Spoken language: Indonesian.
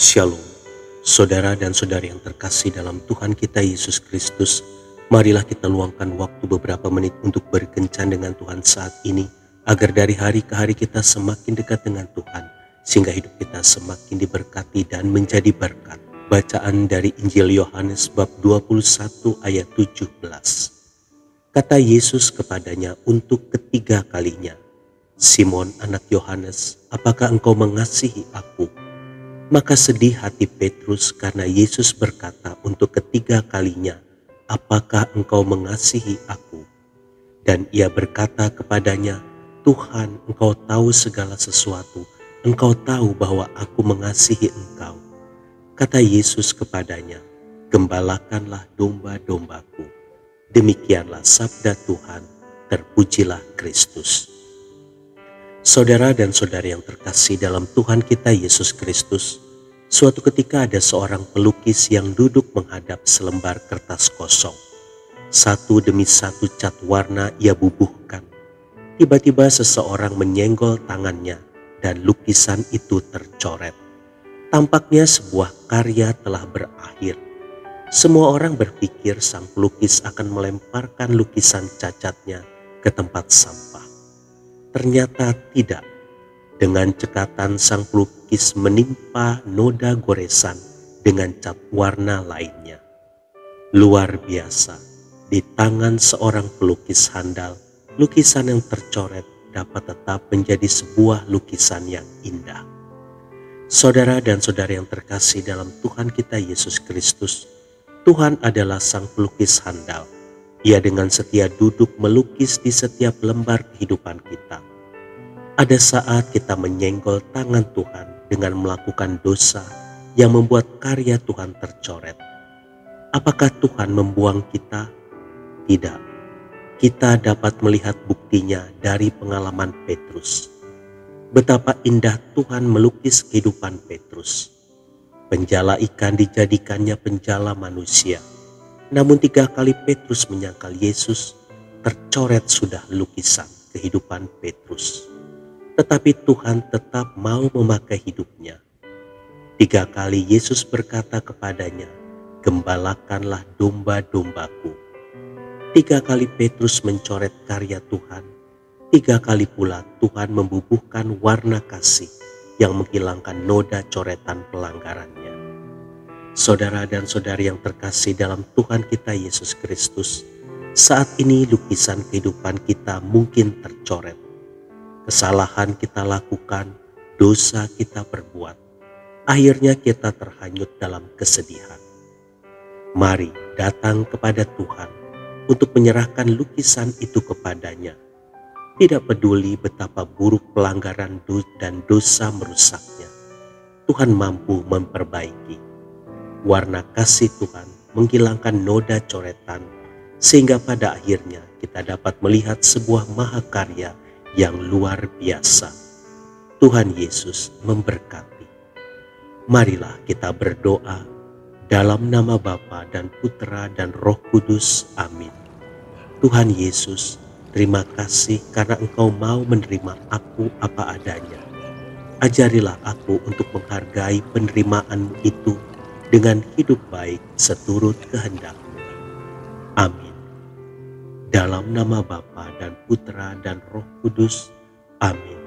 Shalom, saudara dan saudari yang terkasih dalam Tuhan kita Yesus Kristus. Marilah kita luangkan waktu beberapa menit untuk berkencan dengan Tuhan saat ini, agar dari hari ke hari kita semakin dekat dengan Tuhan, sehingga hidup kita semakin diberkati dan menjadi berkat. Bacaan dari Injil Yohanes bab 21 ayat 17. Kata Yesus kepadanya untuk ketiga kalinya, "Simon anak Yohanes, apakah engkau mengasihi aku?" Maka sedih hati Petrus karena Yesus berkata untuk ketiga kalinya, "Apakah engkau mengasihi aku?" Dan ia berkata kepadanya, "Tuhan, engkau tahu segala sesuatu. Engkau tahu bahwa aku mengasihi engkau." Kata Yesus kepadanya, "Gembalakanlah domba-dombaku." Demikianlah sabda Tuhan, terpujilah Kristus. Saudara dan saudari yang terkasih dalam Tuhan kita Yesus Kristus, suatu ketika ada seorang pelukis yang duduk menghadap selembar kertas kosong. Satu demi satu cat warna ia bubuhkan. Tiba-tiba seseorang menyenggol tangannya dan lukisan itu tercoret. Tampaknya sebuah karya telah berakhir. Semua orang berpikir sang pelukis akan melemparkan lukisan cacatnya ke tempat sampah. Ternyata tidak. Dengan cekatan sang pelukis menimpa noda goresan dengan cat warna lainnya. Luar biasa, di tangan seorang pelukis handal, lukisan yang tercoret dapat tetap menjadi sebuah lukisan yang indah. Saudara dan saudari yang terkasih dalam Tuhan kita Yesus Kristus, Tuhan adalah sang pelukis handal. Ia dengan setia duduk melukis di setiap lembar kehidupan kita. Ada saat kita menyenggol tangan Tuhan dengan melakukan dosa yang membuat karya Tuhan tercoret. Apakah Tuhan membuang kita? Tidak. Kita dapat melihat buktinya dari pengalaman Petrus. Betapa indah Tuhan melukis kehidupan Petrus. Penjala ikan dijadikannya penjala manusia. Namun 3 kali Petrus menyangkal Yesus, tercoret sudah lukisan kehidupan Petrus. Tetapi Tuhan tetap mau memakai hidupnya. 3 kali Yesus berkata kepadanya, "Gembalakanlah domba-dombaku." 3 kali Petrus mencoret karya Tuhan. 3 kali pula Tuhan membubuhkan warna kasih yang menghilangkan noda coretan pelanggarannya. Saudara dan saudari yang terkasih dalam Tuhan kita Yesus Kristus, saat ini lukisan kehidupan kita mungkin tercoret. Kesalahan kita lakukan, dosa kita perbuat. Akhirnya kita terhanyut dalam kesedihan. Mari datang kepada Tuhan untuk menyerahkan lukisan itu kepadanya. Tidak peduli betapa buruk pelanggaran dan dosa merusaknya, Tuhan mampu memperbaiki. Warna kasih Tuhan menghilangkan noda coretan, sehingga pada akhirnya kita dapat melihat sebuah mahakarya yang luar biasa. Tuhan Yesus memberkati. Marilah kita berdoa dalam nama Bapa dan Putra dan Roh Kudus. Amin. Tuhan Yesus, terima kasih karena Engkau mau menerima aku apa adanya. Ajarilah aku untuk menghargai penerimaan itu dengan hidup baik seturut kehendak-Mu. Amin. Dalam nama Bapa dan Putra dan Roh Kudus. Amin.